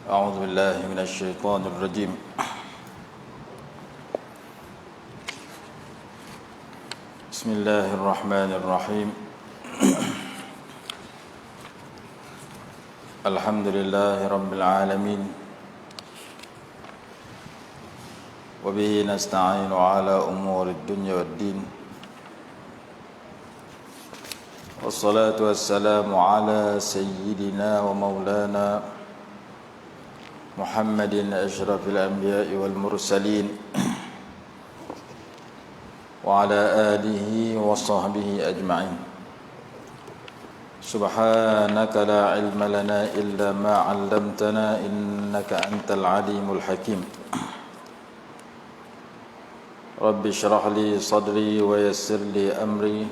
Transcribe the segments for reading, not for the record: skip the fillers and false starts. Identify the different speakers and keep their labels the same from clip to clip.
Speaker 1: أعوذ بالله من الشيطان الرجيم. بسم الله الرحمن الرحيم. الحمد لله رب العالمين، وبه نستعين على أمور الدنيا والدين، والصلاة والسلام على سيدنا ومولانا محمد أشرف الأنبياء والمرسلين، وعلى آله وصحبه أجمعين. سبحانك لا علم لنا إلا ما علمتنا إنك أنت العليم الحكيم. رب اشرح لي صدري ويسر لي أمري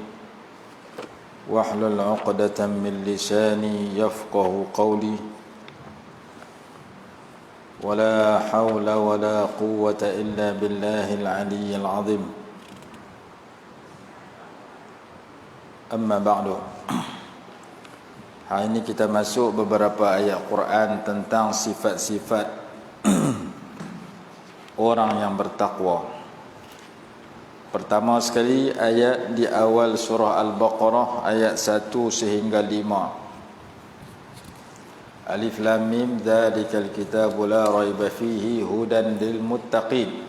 Speaker 1: واحلل عقدة من لساني يفقه قولي. ولا حول ولا قوة إلا بالله العلي العظيم. Amma ba'du. Hari ini kita masuk beberapa ayat Quran tentang sifat-sifat orang yang bertakwa. Pertama sekali ayat di awal surah Al-Baqarah ayat 1 sehingga 5. Alif Lam Mim dzalikal kitabu la raiba fihi hudan lil muttaqin.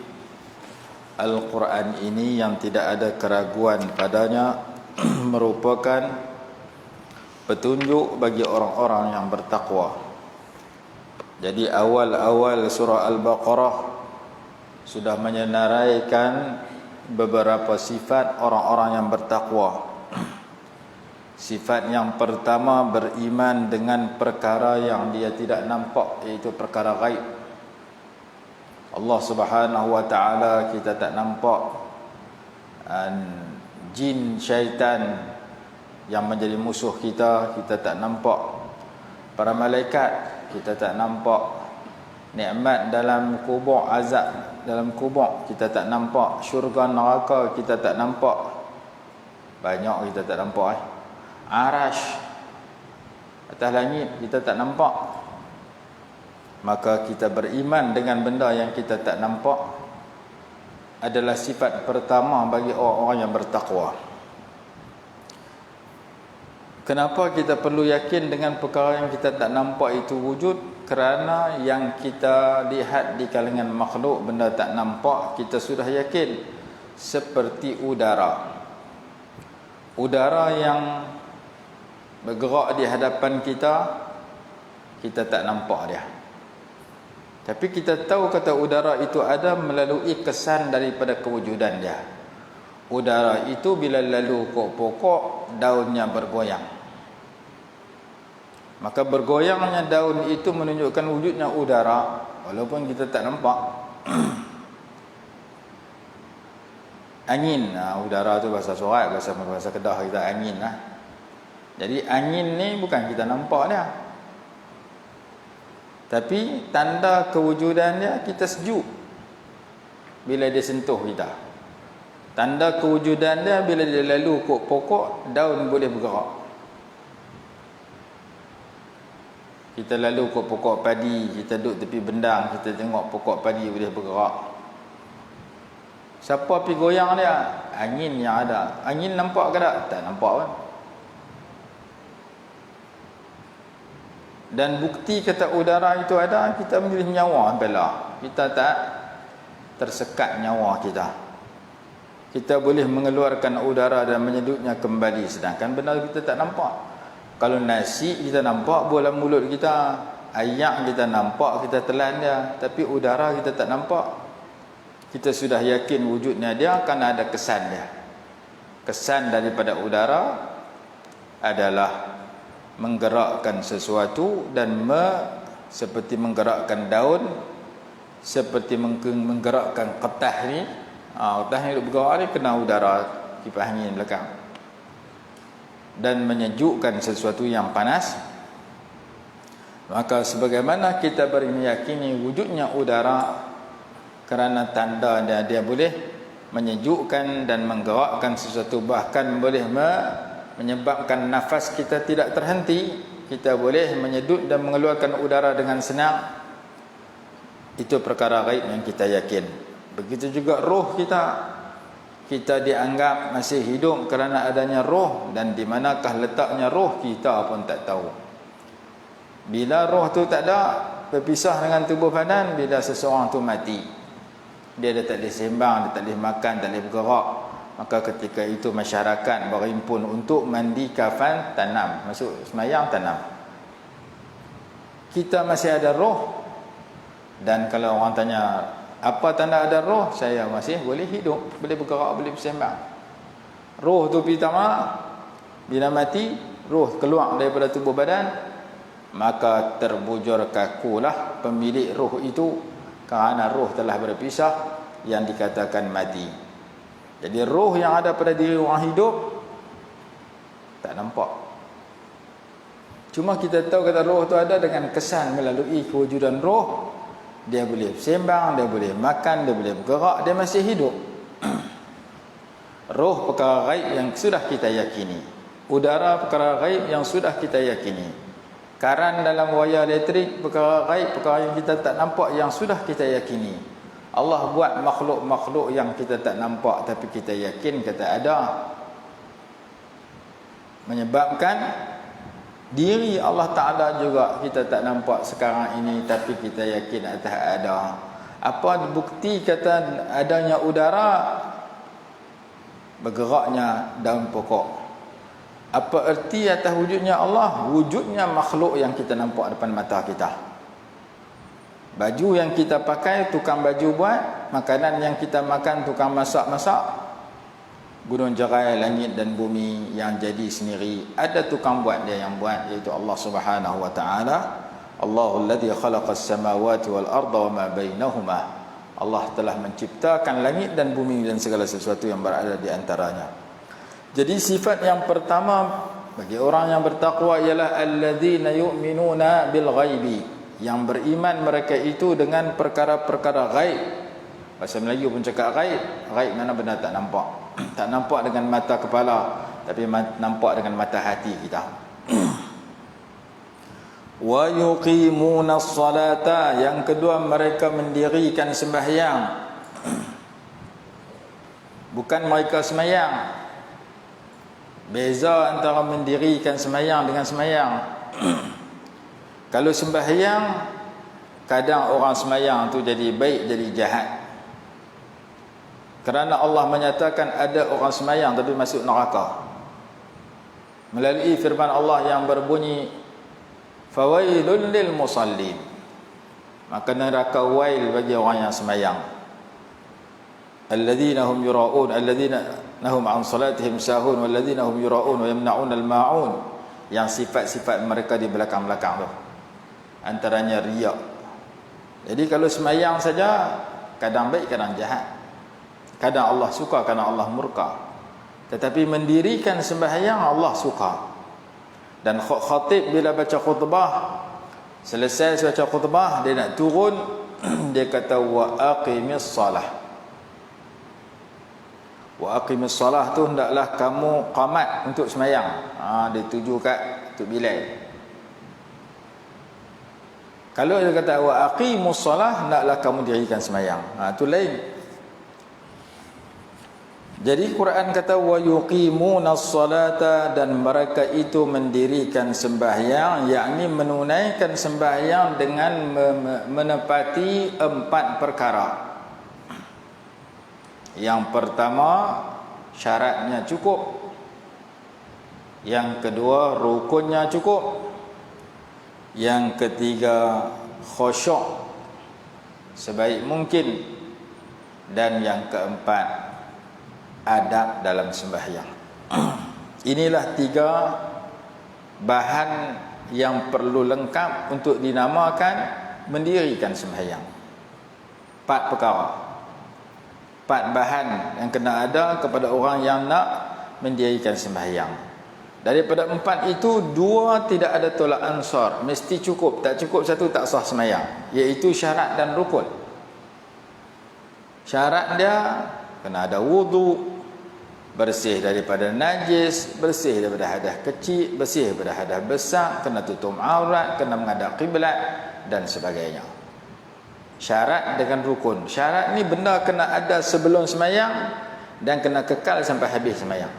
Speaker 1: Al-Quran ini yang tidak ada keraguan padanya merupakan petunjuk bagi orang-orang yang bertakwa. Jadi awal-awal surah Al-Baqarah sudah menyenaraikan beberapa sifat orang-orang yang bertakwa. Sifat yang pertama, beriman dengan perkara yang dia tidak nampak, iaitu perkara gaib. Allah Subhanahu wa taala kita tak nampak, jin, syaitan yang menjadi musuh kita tak nampak. Para malaikat kita tak nampak. Nikmat dalam kubur, azab dalam kubur kita tak nampak. Syurga neraka kita tak nampak. Banyak kita tak nampak. Arash atas langit kita tak nampak. Maka kita beriman dengan benda yang kita tak nampak adalah sifat pertama bagi orang-orang yang bertakwa. Kenapa kita perlu yakin dengan perkara yang kita tak nampak itu wujud? Kerana yang kita lihat di kalangan makhluk, benda tak nampak, kita sudah yakin. Seperti udara. Udara yang bergerak di hadapan kita, kita tak nampak dia. Tapi kita tahu kata udara itu ada melalui kesan daripada kewujudan dia. Udara itu bila lalu pokok-pokok, daunnya bergoyang. Maka bergoyangnya daun itu menunjukkan wujudnya udara, walaupun kita tak nampak. Angin, udara tu bahasa Sorat, bahasa Kedah kita angin lah. Jadi angin ni bukan kita nampak dia, tapi tanda kewujudan dia, kita sejuk bila dia sentuh kita. Tanda kewujudan dia bila dia lalu pokok, daun boleh bergerak. Kita lalu pokok padi, kita duduk tepi bendang, kita tengok pokok padi boleh bergerak. Siapa pergi goyang dia? Angin yang ada. Angin nampak ke tak? Tak nampak kan? Dan bukti kata udara itu ada, kita memilih nyawa bela. Kita tak tersekat nyawa kita. Kita boleh mengeluarkan udara dan menyedutnya kembali, sedangkan benda kita tak nampak. Kalau nasi kita nampak bola mulut kita, ayak kita nampak, kita telan dia, tapi udara kita tak nampak. Kita sudah yakin wujudnya dia kerana ada kesan dia. Kesan daripada udara adalah menggerakkan sesuatu dan seperti menggerakkan daun, seperti menggerakkan kertas ni. Kertas ni bergerak ni kena udara, kipas angin belakang, dan menyejukkan sesuatu yang panas. Maka sebagaimana kita meyakini wujudnya udara kerana tanda dia boleh menyejukkan dan menggerakkan sesuatu, bahkan boleh menyebabkan nafas kita tidak terhenti. Kita boleh menyedut dan mengeluarkan udara dengan senang. Itu perkara gaib yang kita yakin. Begitu juga roh kita. Kita dianggap masih hidup kerana adanya roh, dan di manakah letaknya roh kita pun tak tahu. Bila roh tu tak ada, berpisah dengan tubuh badan, bila seseorang tu mati, dia dah tak boleh sembang, dia tak boleh makan, tak boleh bergerak, maka ketika itu masyarakat berhimpun untuk mandi kafan, tanam, masuk semayang, tanam. Kita masih ada roh. Dan kalau orang tanya apa tanda ada roh, saya masih boleh hidup, boleh bergerak, boleh bersembang. Roh tu pertama, bila mati, roh keluar daripada tubuh badan, maka terbujur kakulah pemilik roh itu, kerana roh telah berpisah, yang dikatakan mati. Jadi roh yang ada pada diri orang hidup tak nampak. Cuma kita tahu kata roh tu ada dengan kesan melalui kewujudan roh. Dia boleh sembang, dia boleh makan, dia boleh bergerak, dia masih hidup. Roh perkara gaib yang sudah kita yakini. Udara perkara gaib yang sudah kita yakini. Karan dalam wayar elektrik perkara gaib, perkara yang kita tak nampak yang sudah kita yakini. Allah buat makhluk-makhluk yang kita tak nampak tapi kita yakin kata ada. Menyebabkan diri Allah Ta'ala juga kita tak nampak sekarang ini, tapi kita yakin atas ada. Apa bukti kata adanya udara? Bergeraknya daun pokok. Apa erti atas wujudnya Allah? Wujudnya makhluk yang kita nampak depan mata kita. Baju yang kita pakai, tukang baju buat. Makanan yang kita makan, tukang masak-masak. Gunung jerai, langit dan bumi yang jadi sendiri, ada tukang buat, dia yang buat, iaitu Allah Subhanahu wa taala. Allahul ladzi khalaqas samawati wal arda wa ma bainahuma. Allah telah menciptakan langit dan bumi dan segala sesuatu yang berada di antaranya. Jadi sifat yang pertama bagi orang yang bertakwa ialah alladzina yu'minuna bil ghaibi, yang beriman mereka itu dengan perkara-perkara gaib. Bahasa Melayu pun cakap gaib. Gaib mana benda tak nampak. Tak nampak dengan mata kepala, tapi nampak dengan mata hati kita. Wa yuqimuna as-salata, yang kedua mereka mendirikan sembahyang. Bukan mereka sembahyang. Beza antara mendirikan sembahyang dengan sembahyang. Kalau sembahyang, kadang orang sembahyang tu jadi baik, jadi jahat. Kerana Allah menyatakan ada orang semayang tapi masuk neraka. Melalui firman Allah yang berbunyi fawailul lil musallin. Maka neraka wail bagi orang yang semayang. Alladzina hum yura'un, alladzina nahum an salatihim sahun, walladzina hum yura'un wa yamna'un al-ma'un. Yang sifat-sifat mereka di belakang-belakang tu, antaranya riak. Jadi kalau semayang saja, kadang baik kadang jahat. Kadang Allah suka, kadang Allah murka. Tetapi mendirikan sembahyang Allah suka. Dan khatib bila baca khutbah, selesai baca khutbah, dia nak turun, dia kata wa aqimis salah. Wa aqimis salah tu hendaklah kamu qamat untuk sembahyang. Dia tuju kat Tok Bilal. Kalau dia kata wa aqimus salah, hendaklah kamu dirikan sembahyang. Tu lain. Jadi Quran kata wa yuqimunas salata, dan mereka itu mendirikan sembahyang, yakni menunaikan sembahyang dengan menepati 4 perkara. Yang pertama, syaratnya cukup. Yang kedua, rukunnya cukup. Yang ketiga, khusyuk sebaik mungkin. Dan yang keempat, adab dalam sembahyang. Inilah 3 bahan yang perlu lengkap untuk dinamakan mendirikan sembahyang. 4 perkara, 4 bahan yang kena ada kepada orang yang nak mendirikan sembahyang. Daripada 4 itu, 2 tidak ada tolak ansar, mesti cukup. Tak cukup satu tak sah sembahyang, iaitu syarat dan rukun. Syarat dia kena ada wudu, bersih daripada najis, bersih daripada hadas kecil, bersih daripada hadas besar, kena tutup aurat, kena menghadap kiblat dan sebagainya. Syarat dengan rukun. Syarat ni benda kena ada sebelum semayang dan kena kekal sampai habis semayang.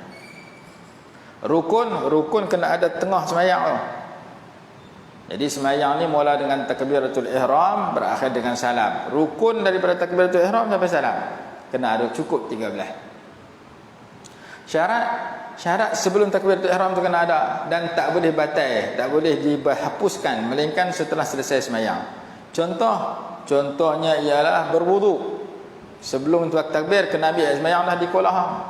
Speaker 1: Rukun kena ada tengah semayang tu. Jadi semayang ni mula dengan takbiratul ihram, berakhir dengan salam. Rukun daripada takbiratul ihram sampai salam kena ada cukup 13. Syarat sebelum takbiratul ihram tu kena ada dan tak boleh batal, tak boleh dihapuskan melainkan setelah selesai semayang. Contohnya ialah berwuduk. Sebelum takbir kena ambil semayang dah di kolah.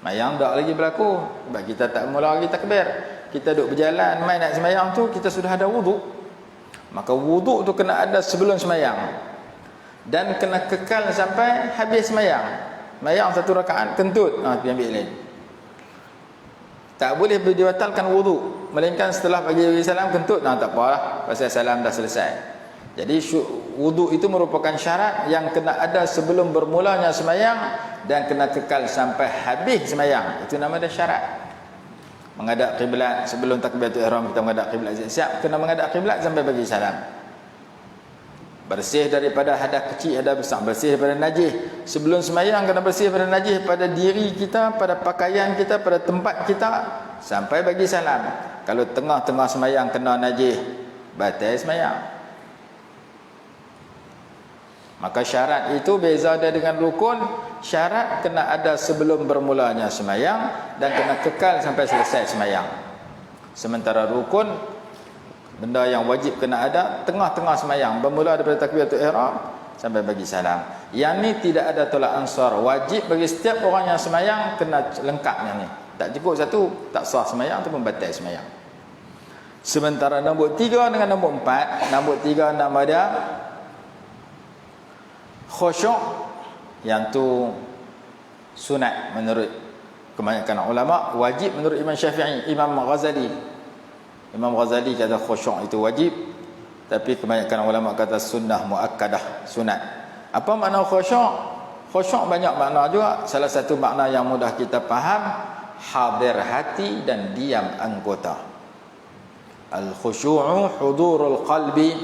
Speaker 1: Semayang tak lagi berlaku sebab kita tak mula lagi takbir. Kita duduk berjalan main nak semayang tu, kita sudah ada wuduk. Maka wuduk tu kena ada sebelum semayang dan kena kekal sampai habis semayang. Semayang 1 rakaat kentut, pergi ambil lain. Tak boleh dibatalkan wuduk melainkan setelah bagi salam kentut, tak apalah pasal salam dah selesai. Jadi wuduk itu merupakan syarat yang kena ada sebelum bermulanya semayang dan kena kekal sampai habis semayang. Itu nama dia syarat. Menghadap kiblat sebelum takbiratul ihram, kita menghadap kiblat siap, kena menghadap kiblat sampai bagi salam. Bersih daripada hadas kecil, hadas besar, bersih daripada najis. Sebelum semayang kena bersih daripada najis pada diri kita, pada pakaian kita, pada tempat kita sampai bagi salam. Kalau tengah-tengah semayang kena najis, batal semayang. Maka syarat itu beza dia dengan rukun. Syarat kena ada sebelum bermulanya semayang dan kena kekal sampai selesai semayang. Sementara rukun, benda yang wajib kena ada tengah-tengah semayang, bermula daripada takbiratul ihram sampai bagi salam. Yang ni tidak ada tolak ansar, wajib bagi setiap orang yang semayang kena lengkap yang ni. Tak cukup satu, tak sah semayang ataupun batal semayang. Sementara nombor 3 dengan nombor 4, nombor 3 nama dia khusyuk, yang tu sunat menurut kebanyakan ulama, wajib menurut Imam Syafi'i, Imam Ghazali kata khusyuk itu wajib, tapi kebanyakan ulama kata sunnah muakkadah, sunat. Apa makna khusyuk? Khusyuk banyak makna juga. Salah satu makna yang mudah kita faham, hadir hati dan diam anggota. Al-khusyu'u hudurul qalbi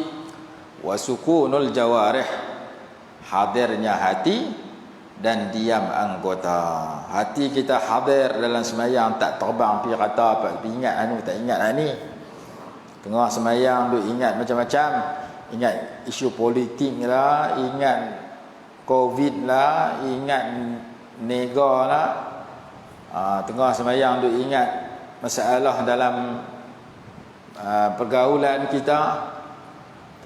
Speaker 1: wa sukunul jawarih. Hadirnya hati dan diam anggota. Hati kita hadir dalam semayang, tak terbang pergi kata apa, ingat anu tak ingat ni. Tengah semayang duk ingat macam-macam, ingat isu politik lah, ingat covid lah, ingat nega lah. Tengah semayang duk ingat masalah dalam pergaulan kita.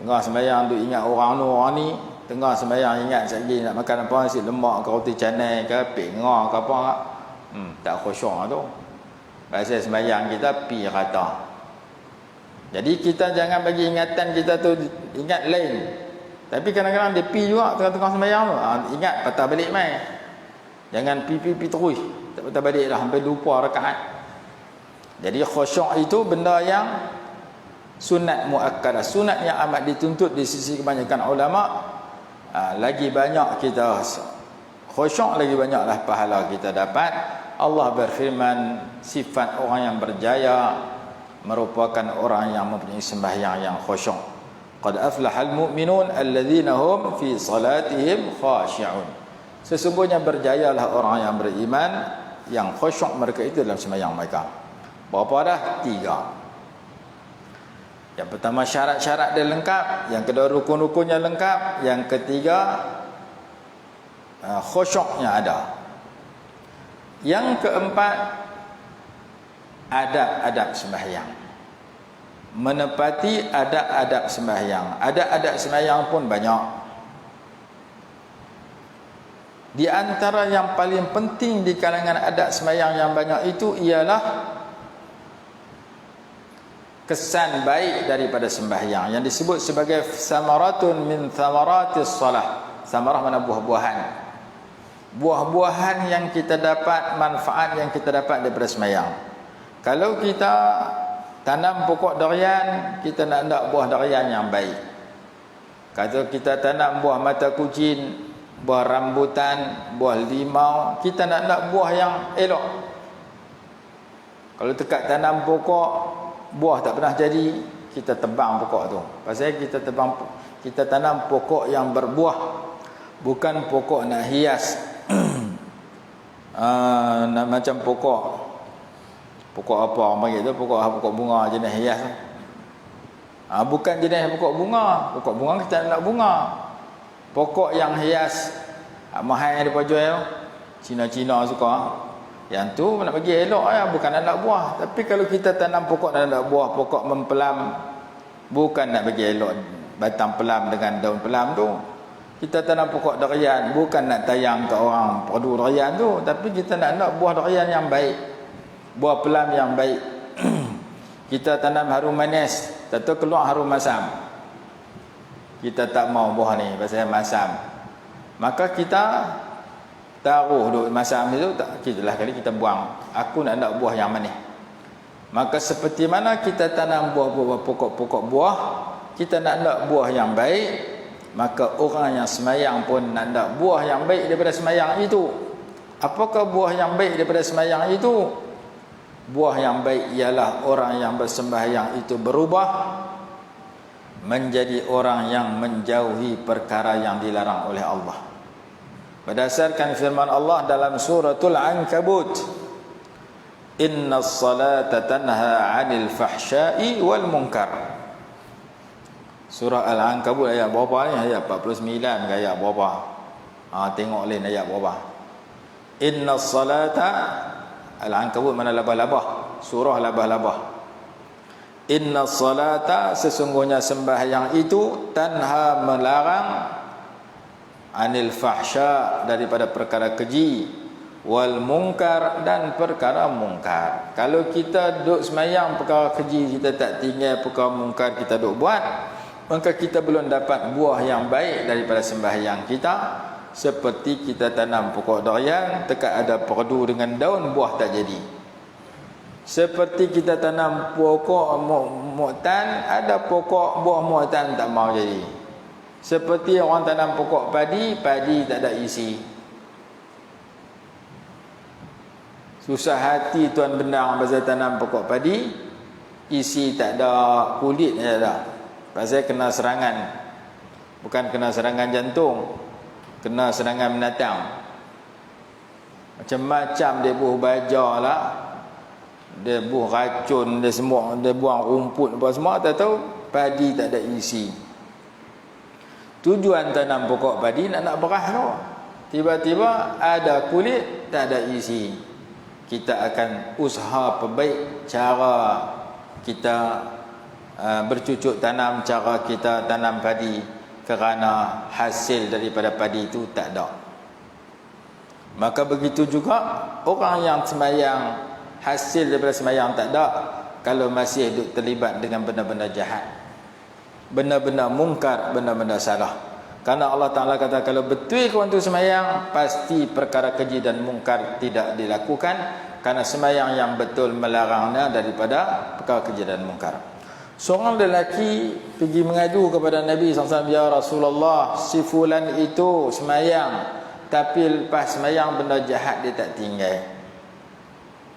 Speaker 1: Tengah semayang duk ingat orang ni. Tengah sembahyang ingat sekali nak makan apa, nasi lemak ke roti canai ke pengah ke apa, tak khusyuk tu. Pasal sembahyang kita pi rata. Jadi kita jangan bagi ingatan kita tu ingat lain. Tapi kadang-kadang dia pi juga tengah-tengah sembahyang tu. Ingat patah balik mai. Jangan pi terus. Tak patah balik dah sampai lupa rakaat. Jadi khusyuk itu benda yang sunat muakkadah, sunat yang amat dituntut di sisi kebanyakan ulama. Lagi banyak kita khusyuk, lagi banyaklah pahala kita dapat. Allah berfirman, sifat orang yang berjaya merupakan orang yang mempunyai sembahyang yang khusyuk. Qad aflahal mu'minun alladzina hum fi salatihim khashi'un. Sesungguhnya berjayalah orang yang beriman yang khusyuk mereka itu dalam sembahyang mereka. Berapa dah? 3. Yang pertama syarat-syarat dia lengkap, yang kedua rukun-rukunnya lengkap, yang ketiga khusyuknya ada. Yang keempat adab-adab sembahyang. Menepati adab-adab sembahyang. Adab-adab sembahyang pun banyak. Di antara yang paling penting di kalangan adab sembahyang yang banyak itu ialah kesan baik daripada sembahyang yang disebut sebagai samaratun min thamaratis salah. Samarah mana buah-buahan. Buah-buahan yang kita dapat, manfaat yang kita dapat daripada sembahyang. Kalau kita tanam pokok durian, kita nak buah durian yang baik. Kalau kita tanam buah mata kucing, buah rambutan, buah limau, kita nak buah yang elok. Kalau dekat tanam pokok buah tak pernah jadi, kita tebang pokok tu. Pasal kita tanam pokok yang berbuah, bukan pokok nak hias. Macam pokok apa orang panggil tu, pokok bunga jenis hias. Bukan jenis pokok bunga. Pokok bunga kita nak bunga. Pokok yang hias mahal yang dia jual, Cina-Cina suka. Yang tu nak bagi elok ya, bukan nak buah. Tapi kalau kita tanam pokok nak buah, pokok mempelam, bukan nak bagi elok batang pelam dengan daun pelam tu. Kita tanam pokok durian, bukan nak tayang ke orang perdu durian tu, tapi kita nak buah durian yang baik, buah pelam yang baik. Kita tanam harum manis, tentu keluar harum masam. Kita tak mau buah ni pasal masam. Maka kita taruh duk masam itu, tak kitalah kali kita buang. Aku nak buah yang manis. Maka seperti mana kita tanam buah-buah pokok-pokok buah, kita nak buah yang baik, maka orang yang semayang pun nak buah yang baik daripada semayang itu. Apakah buah yang baik daripada semayang itu? Buah yang baik ialah orang yang bersembahyang itu berubah menjadi orang yang menjauhi perkara yang dilarang oleh Allah. Berdasarkan firman Allah dalam suratul Ankabut, innas salata tanha 'anil fahsya'i wal munkar. Surah Al-Ankabut ayat berapa ni? Ayat 49 ke ayat berapa? Tengok lain ayat berapa. Innas salata, Al-Ankabut mana labah-labah, surah labah-labah. Innas salata, sesungguhnya sembahyang itu, tanha, melarang, anil fahsya, daripada perkara keji, wal munkar, dan perkara mungkar. Kalau kita duk semayang perkara keji kita tak tinggal, perkara mungkar kita duk buat, maka kita belum dapat buah yang baik daripada sembahyang kita. Seperti kita tanam pokok durian, tekak ada perdu dengan daun, buah tak jadi. Seperti kita tanam pokok mu'tan, ada pokok buah mu'tan tak mau jadi. Seperti orang tanam pokok padi, padi tak ada isi. Susah hati tuan benang pasal tanam pokok padi, isi tak ada, kulit tak ada. Pasal kena serangan. Bukan kena serangan jantung, kena serangan binatang. Macam-macam dia buh baja lah, dia buh racun, dia semua, dia buang rumput apa semua, tak tahu padi tak ada isi. Tujuan tanam pokok padi nak berah tu. Tiba-tiba ada kulit, tak ada isi. Kita akan usaha perbaik cara kita bercucuk tanam, cara kita tanam padi, kerana hasil daripada padi itu tak ada. Maka begitu juga orang yang semayang, hasil daripada semayang tak ada, kalau masih duduk terlibat dengan benda-benda jahat, benda-benda mungkar, benda-benda salah. Karena Allah Ta'ala kata, kalau betul kawan tu semayang, pasti perkara keji dan mungkar tidak dilakukan, karena semayang yang betul melarangnya daripada perkara keji dan mungkar. Seorang lelaki pergi mengadu kepada Nabi SAW, ya Rasulullah, si fulan itu semayang, tapi lepas semayang benda jahat dia tak tinggal.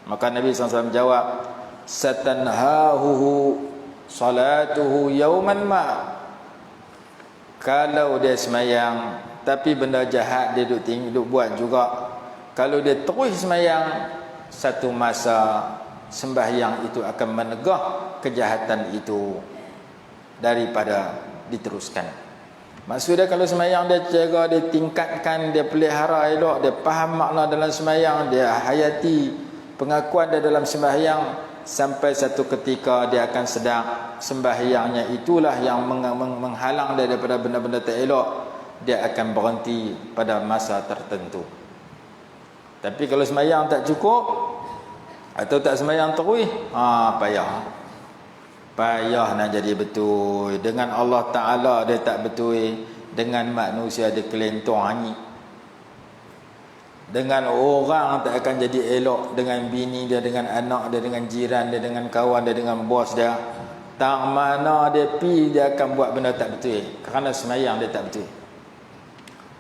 Speaker 1: Maka Nabi SAW jawab, satanhahuhu salatuhu yawman ma. Kalau dia semayang tapi benda jahat dia duk buat juga, kalau dia terus semayang, satu masa sembahyang itu akan menegah kejahatan itu daripada diteruskan. Maksudnya kalau semayang dia jaga, dia tingkatkan, dia pelihara elok, dia faham makna dalam semayang, dia hayati pengakuan dia dalam sembahyang, sampai satu ketika dia akan sedar sembahyangnya itulah yang menghalang dia daripada benda-benda tak elok, dia akan berhenti pada masa tertentu. Tapi kalau sembahyang tak cukup atau tak sembahyang terus, payah nak jadi betul. Dengan Allah Ta'ala dia tak betul, dengan manusia dia kelentong hangit, dengan orang tak akan jadi elok, dengan bini dia, dengan anak dia, dengan jiran dia, dengan kawan dia, dengan bos dia. Tak mana dia pi, dia akan buat benda tak betul, kerana semayang dia tak betul.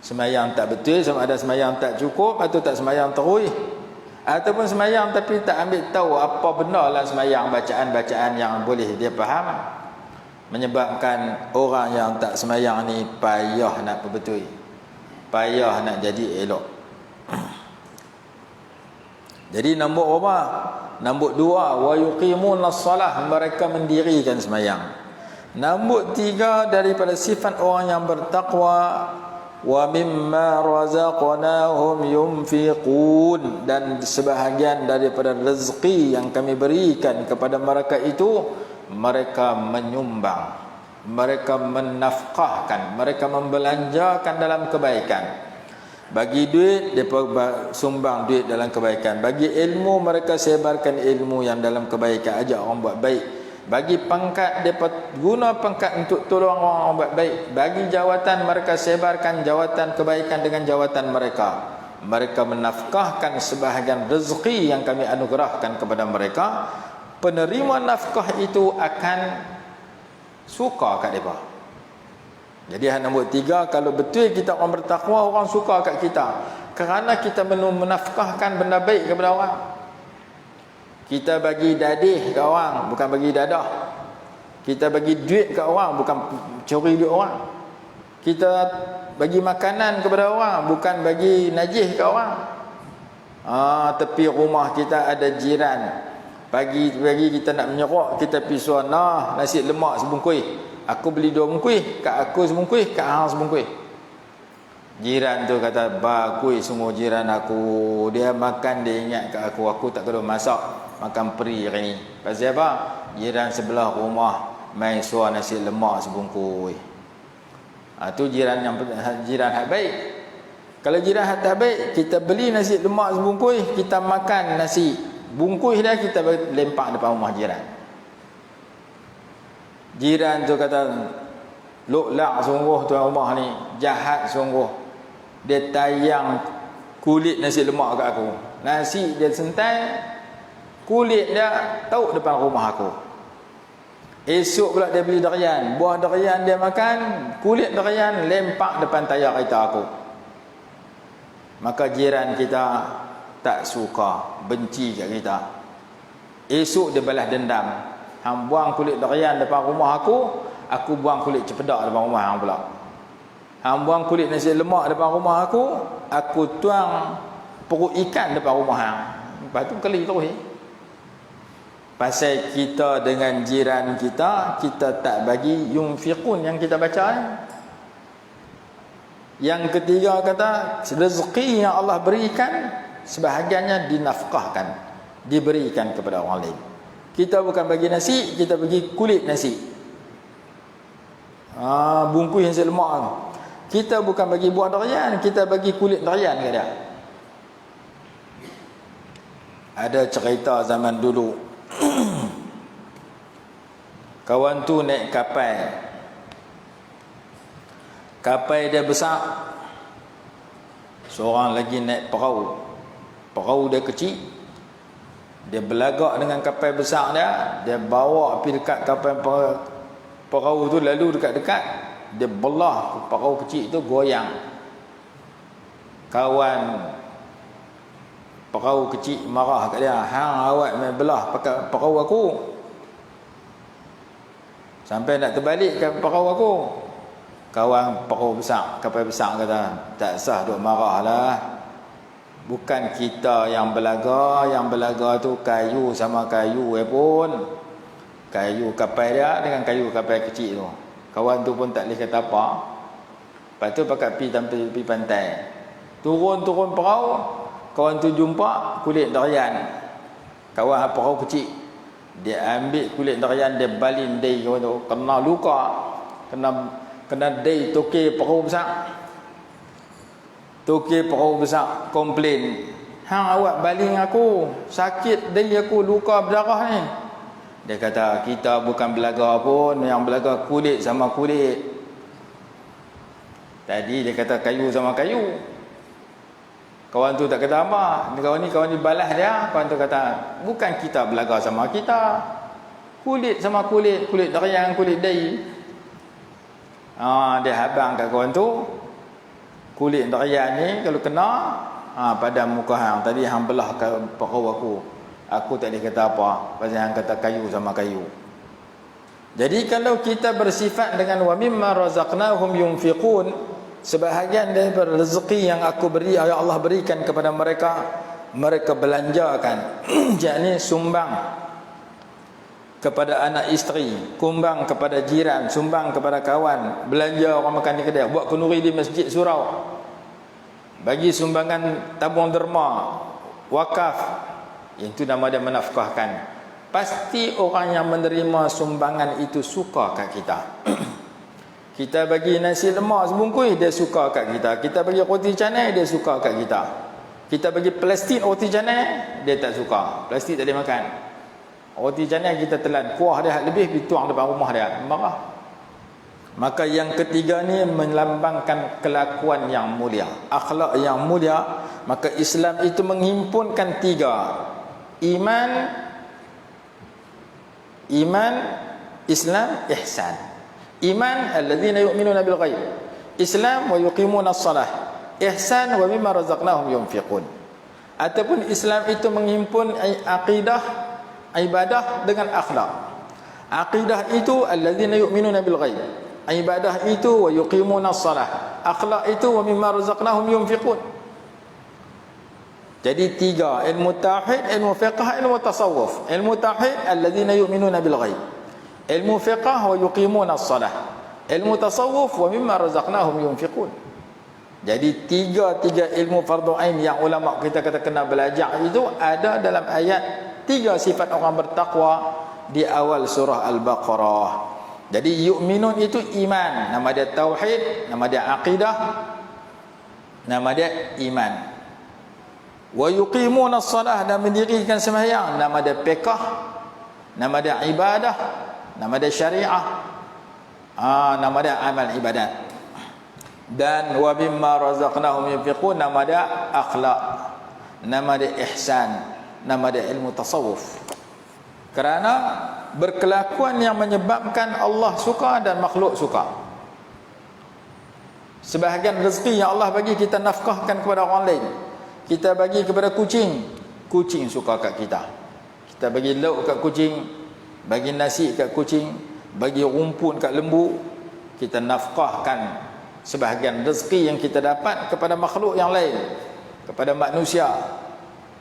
Speaker 1: Semayang tak betul, sama ada semayang tak cukup atau tak semayang terus, ataupun semayang tapi tak ambil tahu apa benda lah semayang, bacaan-bacaan yang boleh dia faham. menyebabkan orang yang tak semayang ni payah nak perbetul, payah nak jadi elok. Jadi nombor berapa? Nombor 2, wa yuqimunas salah, mereka mendirikan semayang. Nombor 3, daripada sifat orang yang bertakwa, wa mimma razaqnahum yunfiqun, dan sebahagian daripada rezeki yang kami berikan kepada mereka itu mereka menyumbang, mereka menafkahkan, mereka membelanjakan dalam kebaikan. Bagi duit, mereka sumbang duit dalam kebaikan. Bagi ilmu, mereka sebarkan ilmu yang dalam kebaikan, ajak orang buat baik. Bagi pangkat, mereka guna pangkat untuk tolong orang buat baik. Bagi jawatan, mereka sebarkan jawatan kebaikan dengan jawatan mereka. Mereka menafkahkan sebahagian rezeki yang kami anugerahkan kepada mereka. Penerima nafkah itu akan suka kat mereka. Jadi nombor 3, kalau betul kita orang bertakwa, orang suka kat kita, kerana kita menafkahkan benda baik kepada orang. Kita bagi dadih ke orang, bukan bagi dadah. Kita bagi duit ke orang, bukan curi duit orang. Kita bagi makanan kepada orang, bukan bagi najis ke orang. Tepi rumah kita ada jiran, pagi kita nak menyerok, kita pergi suruh, nah nasi lemak sebungkus, aku beli 2 bungkus, kat aku sebungkus, kat hang sebungkus. Jiran tu kata, bagus sungguh jiran aku, dia makan dia ingat kat aku tak kena masak, makan peri hari ni. Pasal apa? Jiran sebelah rumah main suruh nasi lemak sebungkus. Tu jiran hak baik. Kalau jiran hak tak baik, kita beli nasi lemak sebungkus, kita makan nasi bungkus dia, kita lempak depan rumah jiran. Jiran tu kata, luklak sungguh tuan rumah ni, jahat sungguh, dia tayang kulit nasi lemak kat aku. Nasi dia sentai, kulit dia tauk depan rumah aku. Esok pula dia beli durian, buah durian dia makan, kulit durian lempak depan tayar kereta aku. Maka jiran kita tak suka, benci kat kita. Esok dia balas dendam. Hang buang kulit durian depan rumah aku buang kulit cepedak depan rumah hang pula. Hang buang kulit nasi lemak depan rumah aku tuang perut ikan depan rumah hang. Lepas tu kali terus. Pasal kita dengan jiran kita tak bagi yunfiqun yang kita baca. Yang ketiga kata, rezeki yang Allah berikan sebahagiannya dinafkahkan, diberikan kepada orang lain. Kita bukan bagi nasi, kita bagi kulit nasi. Bungkus yang selemak. Kita bukan bagi buah durian, kita bagi kulit durian ke dia. Ada cerita zaman dulu. Kawan tu naik kapal. Kapal dia besar. Seorang lagi naik perahu. Perahu dia kecil. Dia berlagak dengan kapal besar dia bawa pergi dekat kapal perahu tu, lalu dekat-dekat dia belah perahu kecil tu, goyang. Kawan perahu kecil marah kat dia, hang awak main belah pakai perahu aku, sampai nak terbalik ke perahu aku. Kawan perahu besar, kapal besar kata, tak sah duk marah lah. Bukan kita yang belaga tu kayu sama kayu pun. Kayu kapal dia dengan kayu kapal kecil tu. Kawan tu pun tak boleh kata apa. Lepas tu pakat pergi pantai. Turun perahu, kawan tu jumpa kulit durian. Kawan perahu kecil, dia ambil kulit durian, dia balin dai kawan tu, kena luka. Kena dai toke perahu besar. Toke perahu besar komplain, hang awak baling aku, sakit dari aku, luka berdarah ni. Dia kata, kita bukan belaga pun, yang belaga kulit sama kulit. Tadi dia kata kayu sama kayu. Kawan tu tak kata apa. Kawan ni balas dia. Kawan tu kata, bukan kita belaga sama kita, kulit sama kulit, kulit durian, kulit dai. Dia habang kat kawan tu, kulit durian ni kalau kena pada muka hang, tadi hang belah ke perahu aku tak boleh kata apa, pasal hang kata kayu sama kayu. Jadi kalau kita bersifat dengan wa mimma razaqnahum yunfiqun, sebahagian daripada rezeki yang aku beri, ya Allah berikan kepada mereka, mereka belanjakan. Yakni sumbang kepada anak isteri, kumbang kepada jiran, sumbang kepada kawan, belanja orang makan di kedai, buat kenduri di masjid surau, bagi sumbangan tabung derma, wakaf. Itu nama dia menafkahkan. Pasti orang yang menerima sumbangan itu suka kat kita. Kita bagi nasi lemak sebungkus, dia suka kat kita. Kita bagi roti canai, dia suka kat kita. Kita bagi plastik roti canai, dia tak suka. Plastik tak boleh makan. Roti canai kita telan, kuah dia lebih, dituang depan rumah dia, marah. Maka yang ketiga ni melambangkan kelakuan yang mulia, akhlak yang mulia. Maka Islam itu menghimpunkan tiga: iman, Islam, ihsan. Iman alladzina yu'minuna bil ghaib. Islam wa yuqimuna as-salah. Ihsan wa mimma razaqnahum yunfiqun. Ataupun Islam itu menghimpun akidah, ibadah dengan akhlak. Akidah itu alladzina yu'minuna bil ghaib. Ibadah itu wa yuqimuna as-salah. Akhlak itu wa mimma razaqnahum yunfiqun. Jadi tiga: ilmu tauhid, ilmu fiqh, ilmu tasawuf. Ilmu tauhid alladzina yu'minuna bil ghaib. Ilmu fiqh wa yuqimuna as-salah. Ilmu tasawuf wa mimma razaqnahum yunfiqun. Jadi tiga ilmu fardu ain yang ulama kita kata kena belajar itu ada dalam ayat tiga sifat orang bertakwa di awal surah Al-Baqarah. Jadi yu'minun itu iman, nama dia tauhid, nama dia aqidah, nama dia iman. Wa yuqimuna as-salah, dan mendirikan sembahyang, nama dia fiqh, nama dia ibadah, nama dia syariah, nama dia amal ibadat. Dan wa mimma razaqnahum yunfiqun, nama dia akhlak, nama dia ihsan, nama dia ilmu tasawuf. Kerana berkelakuan yang menyebabkan Allah suka dan makhluk suka. Sebahagian rezeki yang Allah bagi kita nafkahkan kepada orang lain. Kita bagi kepada kucing, kucing suka kat kita. Kita bagi lauk kat kucing, bagi nasi kat kucing, bagi rumput kat lembu. Kita nafkahkan sebahagian rezeki yang kita dapat kepada makhluk yang lain, kepada manusia.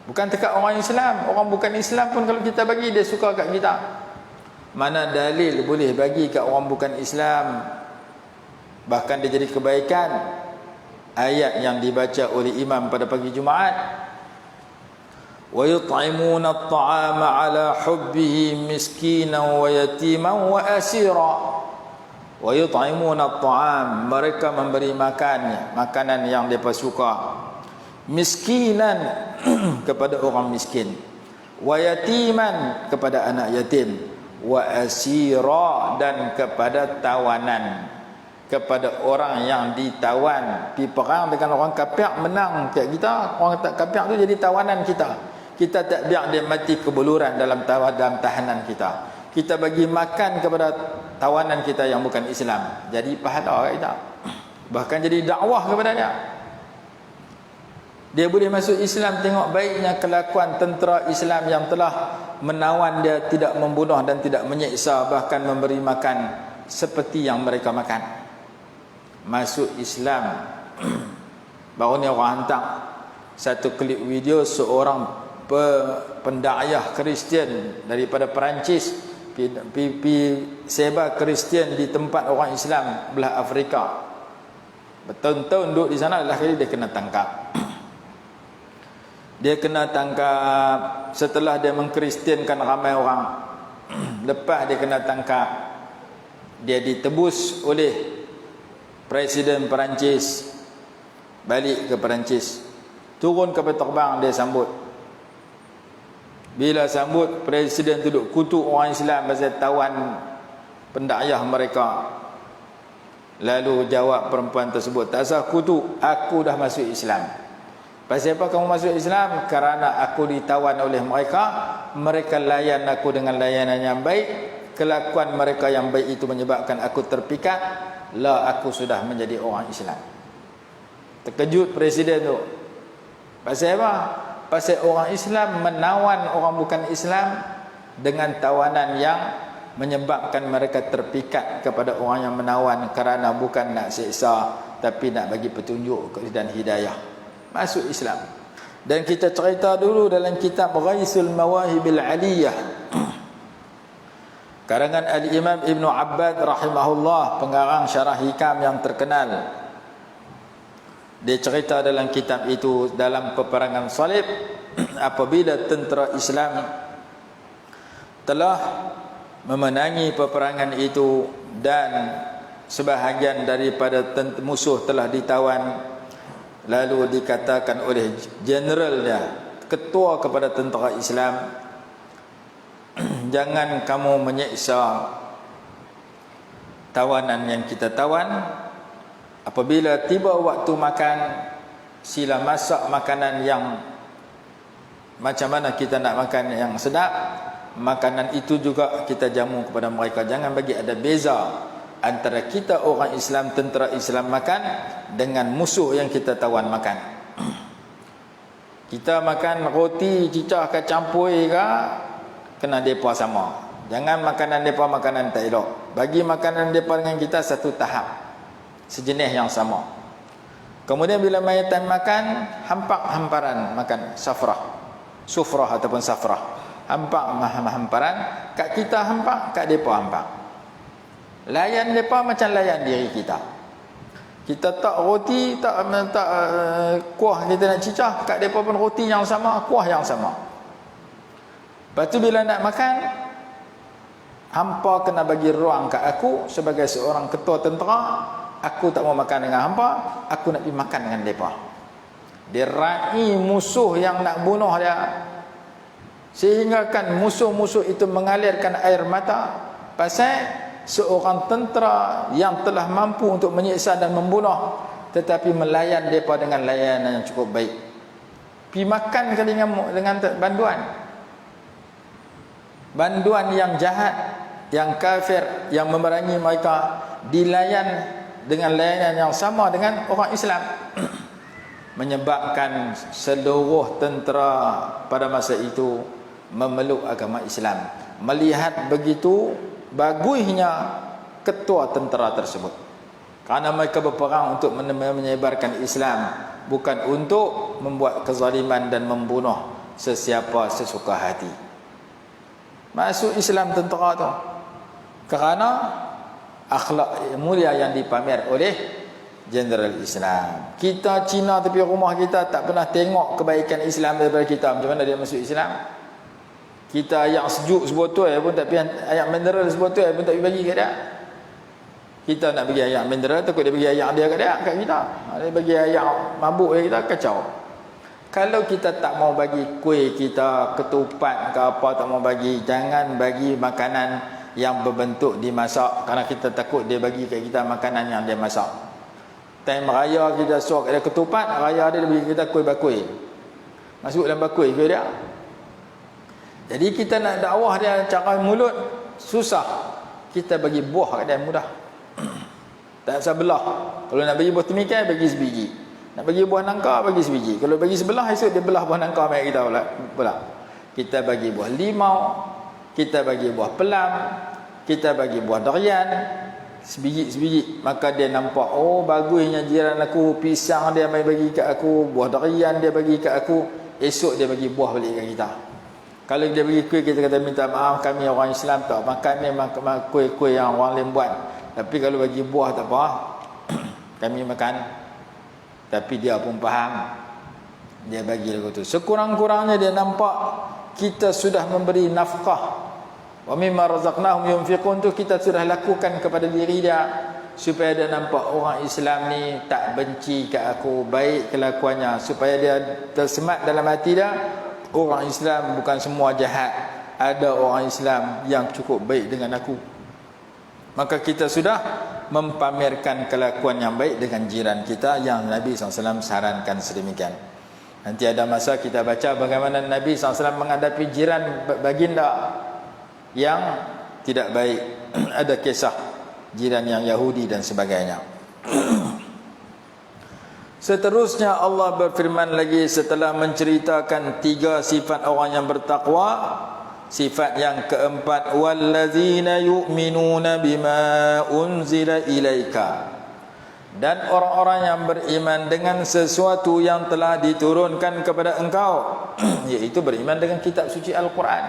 Speaker 1: Bukan dekat orang Islam, orang bukan Islam pun kalau kita bagi, dia suka kat kita. Mana dalil boleh bagi kat orang bukan Islam bahkan dia jadi kebaikan? Ayat yang dibaca oleh imam pada pagi Jumaat, wa yut'imuna at-ta'ama 'ala hubbihi miskinan wa yatiman wa asira. Wa yut'imuna at-ta'am, mereka memberi makan makanan yang mereka suka, miskinan kepada orang miskin, wa yatiman kepada anak yatim, wa asira dan kepada tawanan, kepada orang yang ditawan, pergi perang dengan orang kafir, menang kat kita, orang tak kafir tu jadi tawanan kita. Kita tak biar dia mati kebuluran dalam tahanan kita. Kita bagi makan kepada tawanan kita yang bukan Islam, jadi pahala kat kita. Bahkan jadi dakwah kepada dia. Dia boleh masuk Islam, tengok baiknya kelakuan tentera Islam yang telah menawan dia, tidak membunuh dan tidak menyiksa, bahkan memberi makan seperti yang mereka makan. Masuk Islam. Baru ni orang hantar satu klip video seorang pendakwah Kristian daripada Perancis pi sebar Kristian di tempat orang Islam belah Afrika. Bertahun-tahun duduk di sana, lah kali dia kena tangkap. Dia kena tangkap setelah dia mengkristiankan ramai orang. Lepas dia kena tangkap, dia ditebus oleh Presiden Perancis, balik ke Perancis, turun kapal terbang, dia sambut. Bila sambut, Presiden duduk kutuk orang Islam pasal tawan pendakwah mereka. Lalu jawab perempuan tersebut, tak usah kutuk, aku dah masuk Islam. Pasal apa kamu masuk Islam? Kerana aku ditawan oleh mereka, mereka layan aku dengan layanan yang baik, kelakuan mereka yang baik itu menyebabkan aku terpikat. Lah, aku sudah menjadi orang Islam. Terkejut Presiden tu. Pasal apa? Pasal orang Islam menawan orang bukan Islam dengan tawanan yang menyebabkan mereka terpikat kepada orang yang menawan kerana bukan nak seksa tapi nak bagi petunjuk dan hidayah. Masuk Islam. Dan kita cerita dulu dalam kitab Ghaisul Mawahibil Aliyah karangan Al-Imam Ibn Abbad rahimahullah, pengarang syarah hikam yang terkenal. Dia cerita dalam kitab itu, dalam peperangan Salib, apabila tentera Islam telah memenangi peperangan itu dan sebahagian daripada musuh telah ditawan, lalu dikatakan oleh generalnya, ketua kepada tentera Islam, jangan kamu menyiksa tawanan yang kita tawan. Apabila tiba waktu makan, sila masak makanan yang macam mana kita nak makan yang sedap, makanan itu juga kita jamu kepada mereka. Jangan bagi ada beza antara kita orang Islam, tentera Islam makan dengan musuh yang kita tawan makan. Kita makan roti cicah ke campur ke, kena depa sama. Jangan makanan depa makanan tak elok. Bagi makanan depa dengan kita satu tahap, sejenis yang sama. Kemudian bila mayatan makan, hampak hamparan makan sufrah ataupun safrah. Hampak hamparan, kat kita hampak, kat depa hampak. Layan depa macam layan diri kita. Kita tak roti, tak kuah kita nak cicah, kat depa pun roti yang sama, kuah yang sama. Lepas tu bila nak makan, hampa kena bagi ruang kat aku sebagai seorang ketua tentera. Aku tak mau makan dengan hampa, aku nak pergi makan dengan mereka. Dia raih musuh yang nak bunuh dia, sehingga kan musuh-musuh itu mengalirkan air mata pasal seorang tentera yang telah mampu untuk menyiksa dan membunuh, tetapi melayan mereka dengan layanan yang cukup baik. Pergi makan kali dengan banduan yang jahat, yang kafir, yang memerangi mereka, dilayan dengan layanan yang sama dengan orang Islam. Menyebabkan seluruh tentera pada masa itu memeluk agama Islam. Melihat begitu bagusnya ketua tentera tersebut, kerana mereka berperang untuk menyebarkan Islam, bukan untuk membuat kezaliman dan membunuh sesiapa sesuka hati. Masuk Islam tentera tu kerana akhlak mulia yang dipamer oleh Jenderal Islam. Kita Cina tepi rumah kita tak pernah tengok kebaikan Islam daripada kita. Macam mana dia masuk Islam? Kita ayak sejuk sebotol pun tak pergi, ayak mineral sebotol pun tak pergi bagi kat dia. Kita nak bagi ayak mineral, takut dia bagi ayak dia kat kita. Dia bagi ayak mabuk dia, kita kacau. Kalau kita tak mau bagi kuih kita, ketupat ke apa tak mau bagi, jangan bagi makanan yang berbentuk dimasak, kerana kita takut dia bagi kat kita makanan yang dia masak. Time raya kita suruh kat dia ketupat, raya dia bagi kita kuih bakui, masuk dalam bakui kuih dia. Jadi kita nak dakwah dia cara mulut susah, kita bagi buah kat dia mudah. Tak usah belah. Kalau nak bagi buah temikai, bagi sebiji. Nak bagi buah nangka, bagi sebiji. Kalau bagi sebelah, esok dia belah buah nangka mai kita pula. Kita bagi buah limau, kita bagi buah pelam, kita bagi buah durian, sebiji-sebiji. Maka dia nampak, oh bagusnya jiran aku, pisang dia mai bagi kat aku, buah durian dia bagi kat aku, esok dia bagi buah balik kat kita. Kalau dia bagi kuih, kita kata minta maaf, kami orang Islam tak makan ni kuih-kuih yang orang lain buat. Tapi kalau bagi buah tak apa, kami makan. Tapi dia pun faham, dia bagi lagu tu. Sekurang-kurangnya dia nampak kita sudah memberi nafkah. Wa mimma razaqnahum yunfiqun tu kita sudah lakukan kepada diri dia, supaya dia nampak orang Islam ni tak benci kat aku, baik kelakuannya, supaya dia tersemat dalam hati dia, orang Islam bukan semua jahat, ada orang Islam yang cukup baik dengan aku. Maka kita sudah mempamerkan kelakuan yang baik dengan jiran kita yang Nabi SAW sarankan sedemikian. Nanti ada masa kita baca bagaimana Nabi SAW menghadapi jiran baginda yang tidak baik. Ada kisah jiran yang Yahudi dan sebagainya. Seterusnya Allah berfirman lagi setelah menceritakan 3 sifat orang yang bertakwa. Sifat yang keempat, wallazina yu'minuna bima unzila ilaika, dan orang-orang yang beriman dengan sesuatu yang telah diturunkan kepada engkau yaitu beriman dengan kitab suci Al-Quran.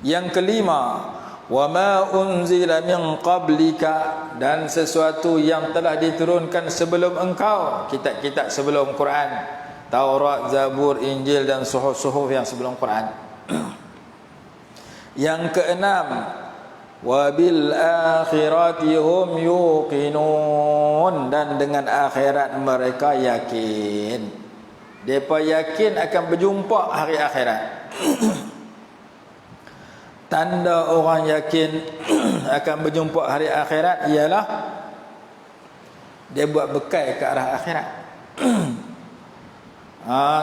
Speaker 1: Yang kelima, wama unzila min qablika, dan sesuatu yang telah diturunkan sebelum engkau, kitab-kitab sebelum Quran, Taurat, Zabur, Injil dan suhuf-suhuf yang sebelum Quran. Yang keenam, wabil akhirati hum yuqinun, dan dengan akhirat mereka yakin. Mereka yakin akan berjumpa hari akhirat. Tanda orang yakin akan berjumpa hari akhirat ialah dia buat bekal ke arah akhirat.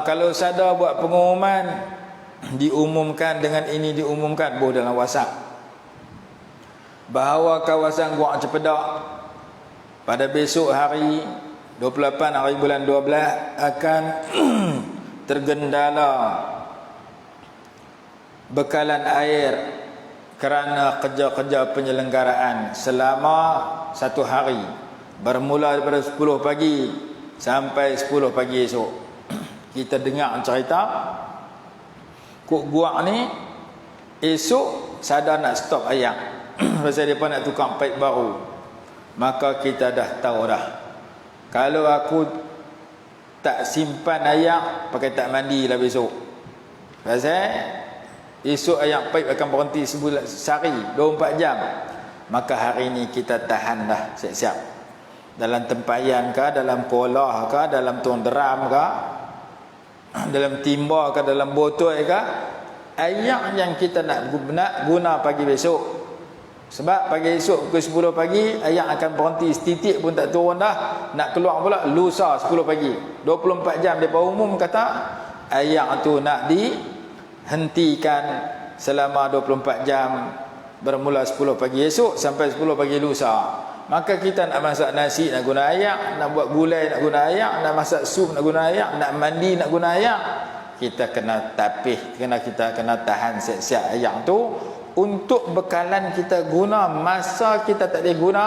Speaker 1: Kalau sadar buat pengumuman, diumumkan dengan ini, diumumkan dalam WhatsApp bahawa kawasan Gua Cepedak pada besok hari 28 hari bulan 12 akan tergendala bekalan air kerana kerja-kerja penyelenggaraan selama 1 hari, bermula daripada 10 pagi sampai 10 pagi esok. Kita dengar cerita Kok Guak ni esok sadar nak stop air pasal mereka nak tukar paip baru. Maka kita dah tahu dah, kalau aku tak simpan air, pakai tak mandi lah besok, pasal esok air paip akan berhenti sehari 24 jam. Maka hari ni kita tahan dah siap-siap, dalam tempayan ke, dalam kolah ke, dalam tuang deram ke, dalam timba ke, dalam botol ke, air yang kita nak guna pagi besok. Sebab pagi esok pukul 10 pagi air akan berhenti, setitik pun tak turun dah, nak keluar pula lusa 10 pagi. 24 jam mereka umum kata air tu nak dihentikan selama 24 jam, bermula 10 pagi esok sampai 10 pagi lusa. Maka kita nak masak nasi nak guna air, nak buat gulai nak guna air, nak masak sup nak guna air, nak mandi nak guna air. Kita kena tapih, kita kena tahan siap-siap air tu untuk bekalan kita guna masa kita tak boleh guna,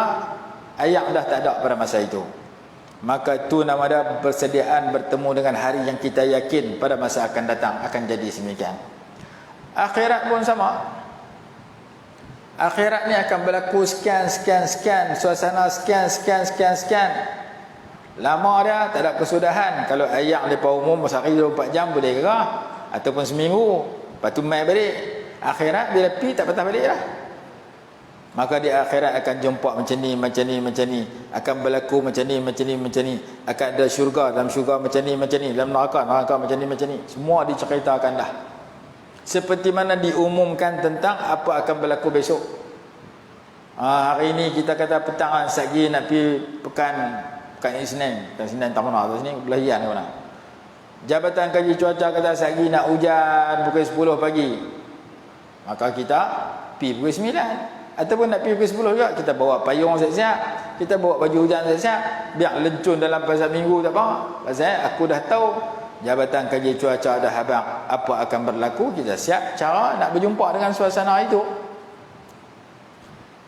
Speaker 1: air dah tak ada pada masa itu. Maka itu nama dia persediaan bertemu dengan hari yang kita yakin pada masa akan datang akan jadi semikian. Akhirat pun sama. Akhirat ni akan berlaku sekian, suasana sekian. Lama dia, tak ada kesudahan. Kalau ayak mereka umum sehari 24 jam boleh gerah, ataupun seminggu, lepas tu mai balik. Akhirat bila pi tak patah balik lah. Maka di akhirat akan jumpa macam ni, akan berlaku macam ni, akan ada syurga, dalam syurga macam ni, dalam neraka macam ni. Semua diceritakan dah. Seperti mana diumumkan tentang apa akan berlaku besok. Hari ini kita kata petang sagi nak pergi pekan Isnin tak mana tu sini belahian ke mana. Jabatan Kaji Cuaca kata sagi nak hujan pukul 10 pagi. Maka kita pergi pukul 9. Ataupun nak pergi pukul 10 juga, kita bawa payung siap-siap, kita bawa baju hujan siap-siap, biar lencun dalam pasal minggu tak apa. Pasal aku dah tahu Jabatan Kaji Cuaca dah habang apa akan berlaku, kita siap cara nak berjumpa dengan suasana itu.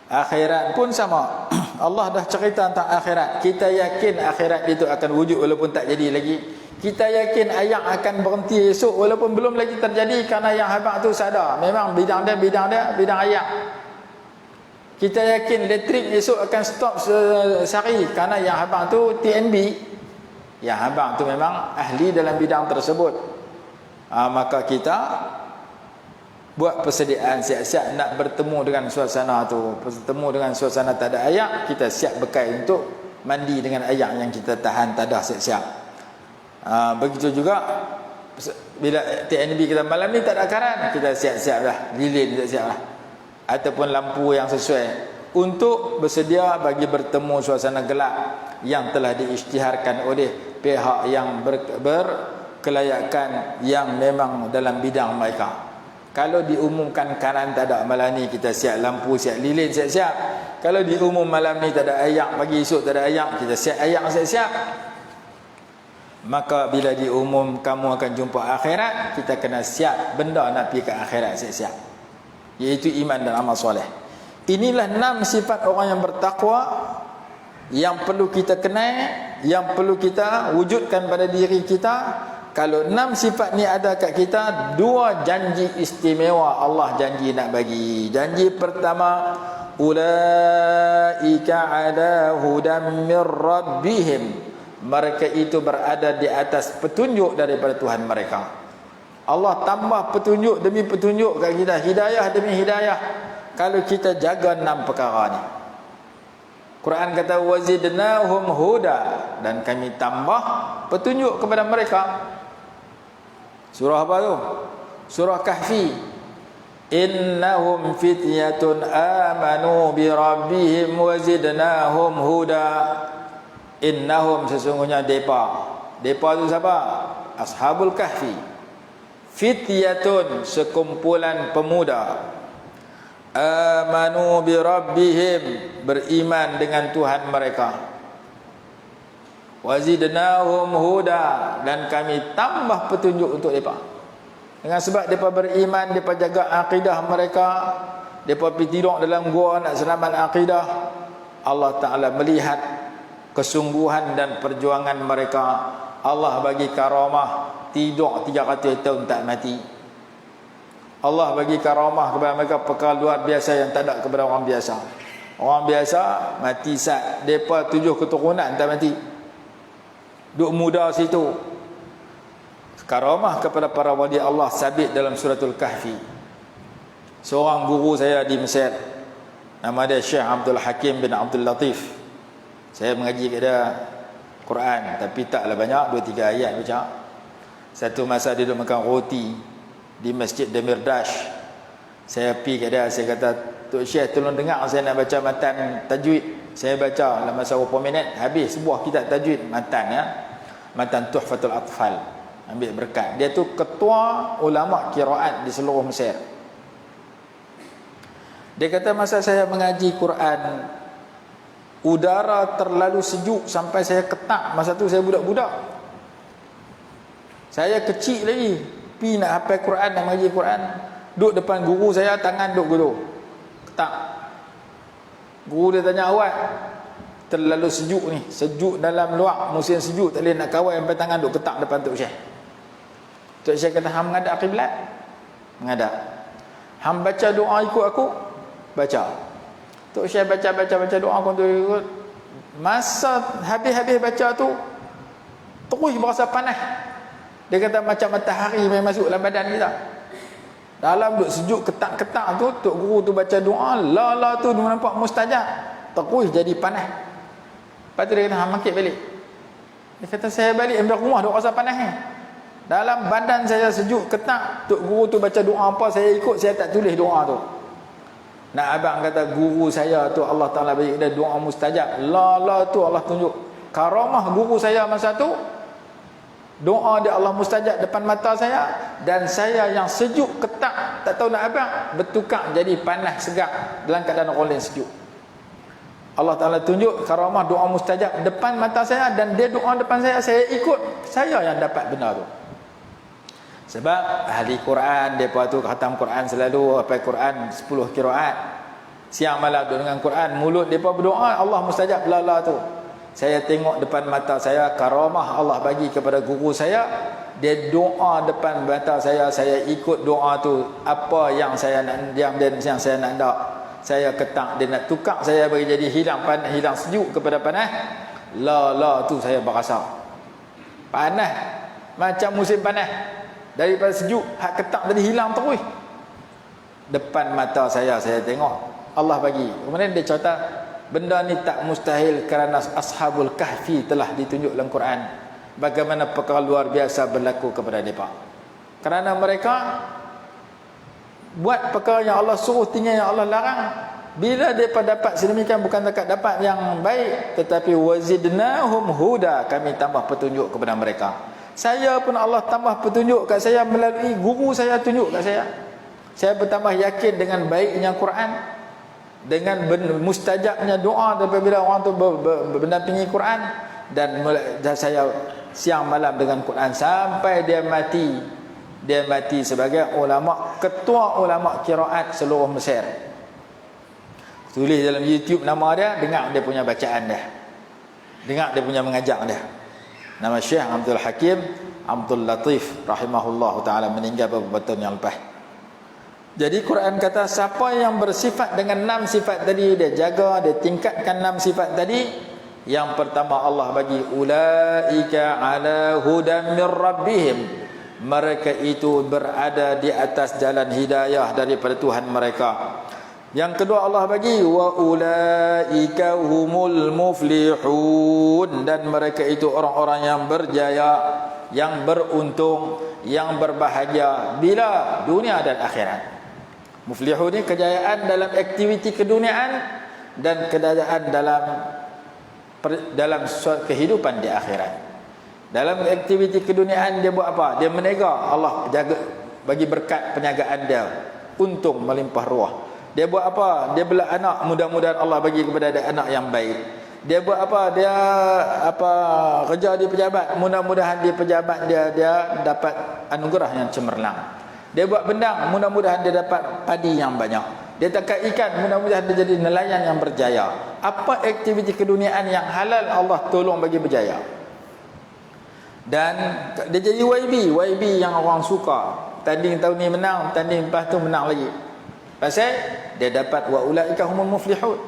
Speaker 1: Akhirat pun sama. Allah dah cerita tentang akhirat. Kita yakin akhirat itu akan wujud walaupun tak jadi lagi. Kita yakin ayak akan berhenti esok walaupun belum lagi terjadi, kerana yang habang tu sadar memang bidang ayak. Kita yakin elektrik esok akan stop sehari, kerana yang habang tu TNB. Yang abang tu memang ahli dalam bidang tersebut. Maka kita buat persediaan siap-siap nak bertemu dengan suasana tu. Bertemu dengan suasana tak ada ayak, kita siap bekal untuk mandi dengan ayak yang kita tahan tak ada siap-siap. Begitu juga bila TNB kita malam ni tak ada karan, kita siap-siap dah, lilin siap-siap lah, ataupun lampu yang sesuai untuk bersedia bagi bertemu suasana gelap yang telah diisytiharkan oleh pihak yang berkelayakan yang memang dalam bidang mereka. Kalau diumumkan karan tak ada malam ni, kita siap lampu, siap lilin, siap-siap. Kalau diumum malam ni tak ada ayak, pagi esok tak ada ayak, kita siap ayak, siap-siap. Maka bila diumum kamu akan jumpa akhirat, kita kena siap benda nak pergi ke akhirat, siap-siap. Iaitu iman dan amal soleh. Inilah 6 sifat orang yang bertakwa yang perlu kita kenal, yang perlu kita wujudkan pada diri kita. Kalau 6 sifat ni ada kat kita, 2 janji istimewa Allah janji nak bagi. Janji pertama, ulaika ala hudam mir rabbihim, mereka itu berada di atas petunjuk daripada Tuhan mereka. Allah tambah petunjuk demi petunjuk kat kita, hidayah demi hidayah, kalau kita jaga 6 perkara ni. Quran kata wazidnahum huda, dan kami tambah petunjuk kepada mereka. Surah apa tu? Surah Kahfi. Innahum fityatun amanu bi rabbihim wazidnahum huda. Innahum, sesungguhnya depa. Depa tu siapa? Ashabul Kahfi. Fityatun, sekumpulan pemuda. Amanu bi rabbihim, beriman dengan Tuhan mereka. Wazidnahum huda, dan kami tambah petunjuk untuk depa. Dengan sebab depa beriman, depa jaga akidah mereka, depa pergi tidur dalam gua nak selamat akidah, Allah Ta'ala melihat kesungguhan dan perjuangan mereka. Allah bagi karamah, tidur 300 tahun tak mati. Allah bagi karamah kepada mereka perkara luar biasa yang tak ada kepada orang biasa. Orang biasa mati sat, depa 7 keturunan tak mati, duk muda situ. Karamah kepada para wali Allah sabit dalam suratul Kahfi. Seorang guru saya di Mesir, nama dia Syekh Abdul Hakim bin Abdul Latif. Saya mengaji kepada Quran, tapi taklah banyak, 2-3 ayat baca. Satu masa dia duduk makan roti di Masjid Demirdash. Saya pergi ke dia, saya kata, Tok Syekh tolong dengar saya nak baca matan tajwid. Saya baca dalam masa berapa minit, habis sebuah kitab tajwid matan, ya. Matan Tuhfatul Atfal. Ambil berkat. Dia tu ketua ulama qiraat di seluruh Mesir. Dia kata masa saya mengaji Quran, udara terlalu sejuk sampai saya ketak. Masa tu saya budak-budak, saya kecil lagi, pergi nak hafal Quran, nak mengaji Quran, duduk depan guru saya, tangan duduk gulu, ketak. Guru dia tanya, awak terlalu sejuk ni, sejuk dalam luar, musim sejuk, tak boleh nak kawal sampai tangan duduk ketak depan Tok Syekh. Tok Syekh kata, hang menghadap kiblat? Menghadap. Hang baca doa ikut aku? Baca. Tok Syekh baca doa kontul. Masa habis baca tu, terus berasa panas. Dia kata macam matahari main masuk dalam badan kita. Dalam duk sejuk ketak-ketak tu, tok guru tu baca doa, la tu dia nampak mustajab, terus jadi panas. Lepas tu dia kata, hang makit balik. Dia kata, saya balik ambil rumah duk rasa panas ni. Dalam badan saya sejuk ketak, tok guru tu baca doa apa saya ikut, saya tak tulis doa tu. Nak abang kata guru saya tu Allah Ta'ala bagi dia doa mustajab. La tu Allah tunjuk karamah guru saya masa tu, doa dia Allah mustajab depan mata saya, dan saya yang sejuk ketak tak tahu nak abang bertukar jadi panas segar dalam keadaan orang lain sejuk. Allah Ta'ala tunjuk karamah doa mustajab depan mata saya, dan dia doa depan saya ikut, saya yang dapat benda tu. Sebab ahli Quran, mereka tu khatam Quran selalu, hafal Quran 10 qiraat. Siang malam duduk dengan Quran, mulut mereka berdoa, Allah mustajab la tu. Saya tengok depan mata saya, karamah Allah bagi kepada guru saya, dia doa depan mata saya ikut doa tu. Apa yang saya nak diam dan yang saya nak tak, saya ketak, dia nak tukar saya bagi jadi hilang panas, hilang sejuk kepada panas. La tu saya berasa panas macam musim panas. Daripada sejuk, hak ketak tadi hilang terus. Depan mata saya tengok, Allah bagi. Kemudian dia cerita, benda ni tak mustahil kerana Ashabul Kahfi telah ditunjuk dalam Quran. Bagaimana perkara luar biasa berlaku kepada mereka. Kerana mereka buat perkara yang Allah suruh, tinggal yang Allah larang. Bila mereka dapat sedemikian, bukan dekat dapat yang baik, tetapi wazidnahum huda, kami tambah petunjuk kepada mereka. Saya pun Allah tambah petunjuk kat saya melalui guru saya tunjuk kat saya. Saya bertambah yakin dengan baiknya Quran, dengan mustajabnya doa apabila orang tu berdampingi Quran, dan saya siang malam dengan Quran sampai dia mati. Dia mati sebagai ulama, ketua ulama qiraat seluruh Mesir. Tulis dalam YouTube nama dia, dengar dia punya bacaan dia. Dengar dia punya mengajar dia. Nama Syekh Abdul Hakim Abdul Latif rahimahullah taala, meninggal beberapa tahun yang lepas. Jadi Quran kata siapa yang bersifat dengan 6 sifat tadi, dia jaga, dia tingkatkan 6 sifat tadi. Yang pertama Allah bagi ulaika ala hudan mir rabbihim, mereka itu berada di atas jalan hidayah daripada Tuhan mereka. Yang kedua Allah bagi wa ulaika humul muflihun, dan mereka itu orang-orang yang berjaya, yang beruntung, yang berbahagia bila dunia dan akhirat. Muflihun ini kejayaan dalam aktiviti keduniaan dan kejayaan dalam kehidupan di akhirat. Dalam aktiviti keduniaan dia buat apa? Dia meniaga, Allah jaga, bagi berkat perniagaan dia, untung melimpah ruah. Dia buat apa? Dia bela anak, mudah-mudahan Allah bagi kepada dia anak yang baik. Dia buat apa? Dia kerja di pejabat, mudah-mudahan di pejabat dia dapat anugerah yang cemerlang. Dia buat bendang, mudah-mudahan dia dapat padi yang banyak. Dia tangkap ikan, mudah-mudahan dia jadi nelayan yang berjaya. Apa aktiviti keduniaan yang halal, Allah tolong bagi berjaya. Dan dia jadi YB yang orang suka. Tanding tahun ni menang, tanding lepas tu menang lagi. Pasal dia dapat wa ulaika humul muflihun.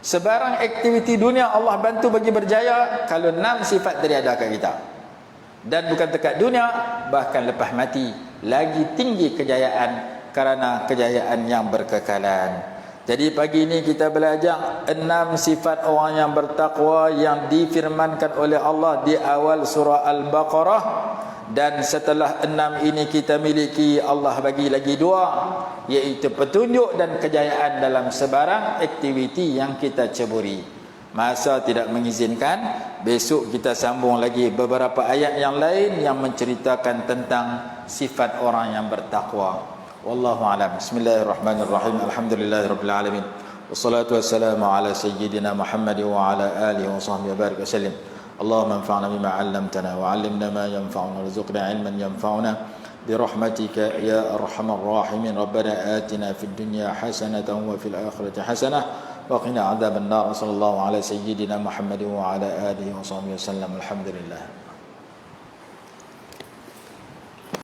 Speaker 1: Sebarang aktiviti dunia Allah bantu bagi berjaya kalau 6 sifat tadi ada kat kita. Dan bukan dekat dunia, bahkan lepas mati lagi tinggi kejayaan, kerana kejayaan yang berkekalan. Jadi pagi ini kita belajar 6 sifat orang yang bertakwa yang difirmankan oleh Allah di awal surah Al-Baqarah. Dan setelah 6 ini kita miliki, Allah bagi lagi 2, iaitu petunjuk dan kejayaan dalam sebarang aktiviti yang kita ceburi. Masa tidak mengizinkan, besok kita sambung lagi beberapa ayat yang lain yang menceritakan tentang sifat orang yang bertakwa. Wallahu a'lam. Bismillahirrahmanirrahim. Alhamdulillahirabbil alamin. Wassalatu wassalamu ala sayyidina Muhammad wa ala alihi wa sahbihi wa barik wasallam. Allahumma anfa'na bima 'allamtana wa 'allimna ma yanfa'una warzuqna 'ilman yanfa'una birahmatika ya arhamar rahimin. Rabbana atina fid dunya hasanatan wa fil akhirati hasanah wa qina 'adzaban nar. Sallallahu ala sayyidina Muhammad wa ala alihi wa sahbihi wasallam. Alhamdulillah.